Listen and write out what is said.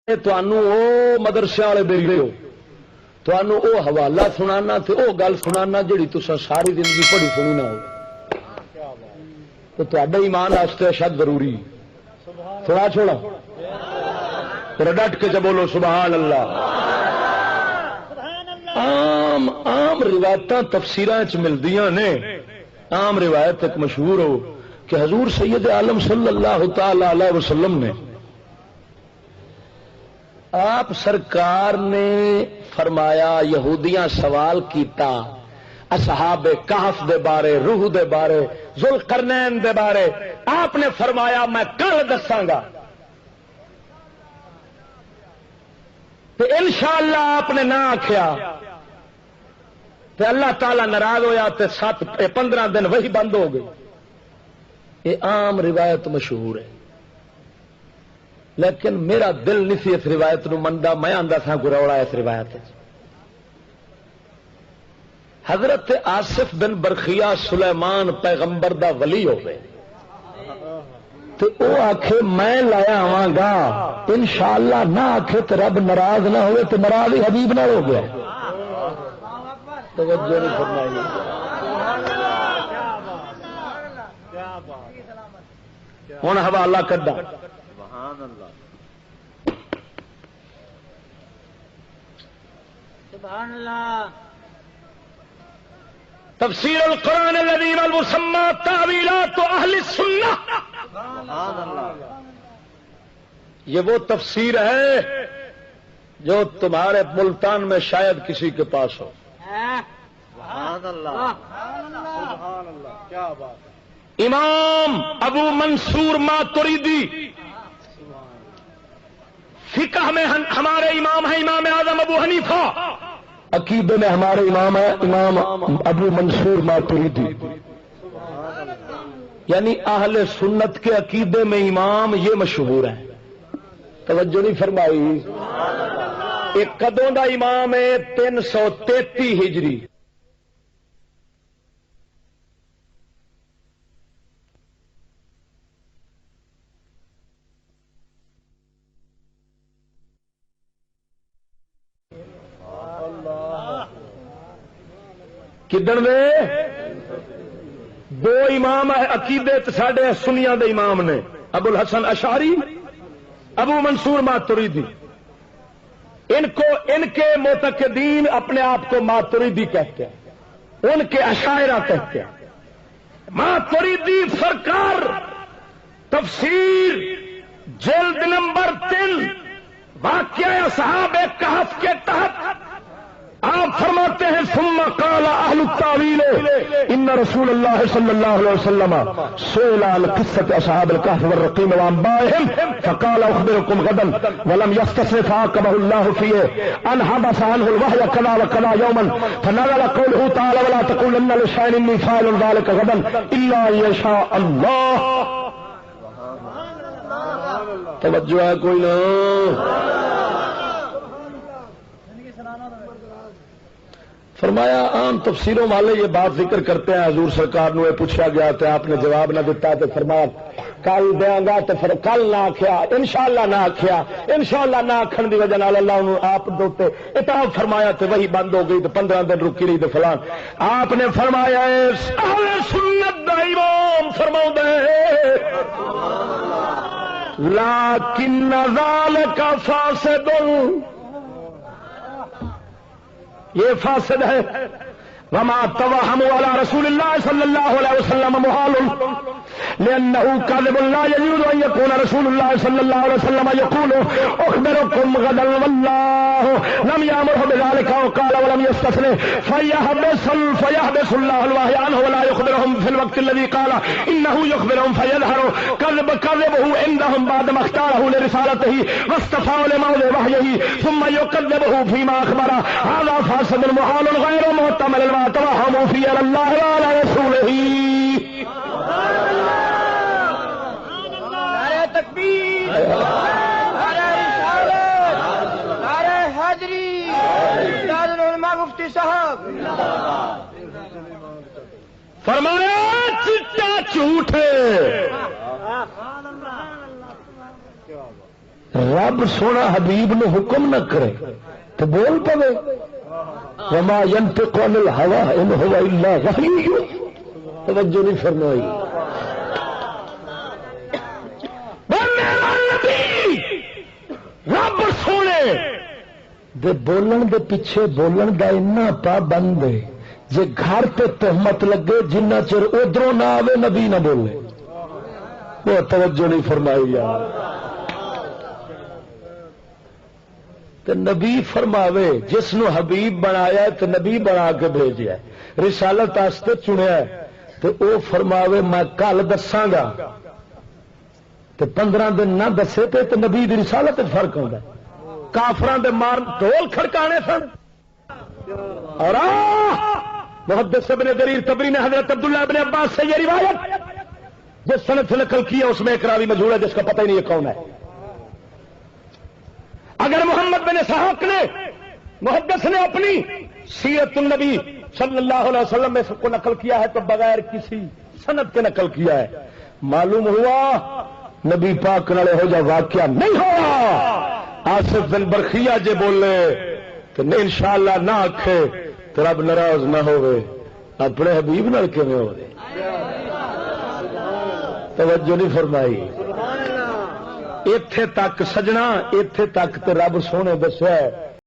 مدرسے والے بیٹھے ہو تو حوالہ سنانا تے او گل سنانا جڑی تسا ساری زندگی پڑھی سنی نہ ہو تو تواڈے ایمان واسطے اشد ضروری تھوڑا چھوڑا پھر ڈٹ کے جب بولو سبحان اللہ۔ عام روایت تفسیراں چ ملدیاں نے۔ عام روایت ایک مشہور ہو کہ حضور سید عالم صلی اللہ تعالی علیہ وسلم نے آپ سرکار نے فرمایا یہودیاں سوال کیتا اصحاب کہف دے بارے، روح دے بارے، ذوالقرنین دے بارے، آپ نے فرمایا میں کل دساں گا تو انشاءاللہ آپ نے نہ آکھیا تو اللہ تعالی ناراض ہویا تے 15 دن وہی بند ہو گئی۔ یہ عام روایت مشہور ہے، لیکن میرا دل نہیں سی اس روایت نو مندا، میں آندا تھا گروڑا اس روایت۔ حضرت آصف بن برخیا سلیمان پیغمبر دا ولی ہو گئے تو او آکھے میں لایا آواں گا انشاءاللہ، نہ آکھے تو رب ناراض نہ ہوئے تو ناراض ہی حبیب نہ ہو گیا۔ توجہ نہیں فرمائی۔ ہن حوالہ کڈا سبحان اللہ۔ تفسیر القرآن الذی والمسمى تاویلات اہل السنہ، یہ وہ تفسیر ہے جو تمہارے ملتان میں شاید کسی کے پاس ہو۔ سبحان اللہ، سبحان اللہ، کیا بات ہے۔ امام ابو منصور ماتریدی فقہ میں ہمارے امام ہیں امام اعظم ابو حنیفہ، عقیدے میں ہمارے امام ہے امام ابو منصور ماتریدی، یعنی اہل سنت کے عقیدے میں امام یہ مشہور ہیں۔ توجہ نہیں فرمائی۔ ایک کدوں دا امام ہے 333 ہجری، کدن دے دو امام عقیدے ساڈے سنیاں دے امام نے، ابو الحسن اشعری، ابو منصور ماتریدی۔ ان کے معتقدین اپنے آپ کو ماتریدی کہتے ہیں، ان کے اشاعرہ کہتے ہیں۔ ماتریدی سرکار تفسیر جلد نمبر 3 واقعہ اصحاب کہف کے تحت آپ فرماتے ہیں ثم قال اہل التاویل ان رسول اللہ صلی اللہ علیہ وسلم سئل عن قصة اصحاب الكهف والرقيم وانبائهم فقال اخبركم غدا ولم يستثنف عاقبه الله فيه ان حبس عنه الوحي كذا وكذا يوما فنزل قوله تعالى ولا تقولن لشيء اني فاعل ذلك غدا الا ان يشاء الله۔ توجہ ہے کوئی نہ؟ فرمایا عام تفسیروں والے یہ بات ذکر کرتے ہیں حضور سرکار نو پوچھا گیا تو آپ نے جواب نہ دیتا تو فرمایا کل دیا گا تو پھر کل نہ آخیا، انشاءاللہ نہ آخیا، انشاءاللہ نہ آخن دی وجہ نال اللہ انہوں آپ دوتے اتاب فرمایا تو وہی بند ہو گئی تو 15 دن رکی رہی تو فلان۔ آپ نے فرمایا اہل سنت دا امام فرماؤں دے لیکن ذالک فاسد، یہ فاسد ہے۔ وما توہموا علی رسول اللہ صلی اللہ علیہ وسلم محال لأنه كاذب لا يجوز أن يكون رسول الله صلى الله عليه وسلم يقول أخبركم غدا والله لم يأمره بذلك وقال ولم يستثنه فيحبس الله الوحي عنه ولا يخبرهم في الوقت الذي قال إنه يخبرهم فيظهر كذبه عندهم بعد ما اختاره لرسالته واصطفاه لموضع وحيه ثم يكذبه فيما أخبر، هذا فاسد محال غير محتمل ما توهموا فيه على الله وعلى رسوله۔ نعرہ تکبیر، نعرہ رسالت، نعرہ حیدری، استاد العلماء مفتی صاحب۔ فرمایا چٹا جھوٹ ہے، رب سونا حبیب نو حکم نہ کرے تو بول پوے وما ينطق عن الهوى ان هو الا وحی. توجہ نہیں فرمائی. رب سونے دے بولن دے پیچھے بولن دا اتنا پابند ہے جے گھر پہ تہمت لگے جنہ چر ادھروں نہ آوے نبی نہ بولے. وہ توجہ نہیں فرمائی یار. تو نبی فرماوے جس نو حبیب بنایا تو نبی بنا کے بھیجیا رسالت واسطے چنیا تو او فرماوے میں کل دساں گا تو 15 دن نہ دسے تو نبی دی رسالت فرق ہوتا ہے. کافران دے مار ڈول کھڑکانے سن. اور محدث ابن جریر طبری نے حضرت عبداللہ ابن عباس سے یہ روایت جس سند سے نقل کیا اس میں ایک راوی مجہول ہے جس کا پتہ ہی نہیں یہ کون ہے. اگر محمد بن اسحاق نے محدث نے اپنی سیرت النبی صلی اللہ علیہ وسلم میں سب کو نقل کیا ہے تو بغیر کسی سند کے نقل کیا ہے. معلوم ہوا نبی پاک نالے ہو جا واقعہ نہیں ہوا. آصف بن برخیہ جے بولے تو انشاءاللہ نہ آکھے تو رب ناراض نہ ہوئے. اپنے حبیب نال کیویں ہو رہے توجہ نہیں فرمائی. ایتھے تک سجنا ایتھے تک تے رب سونے دسیا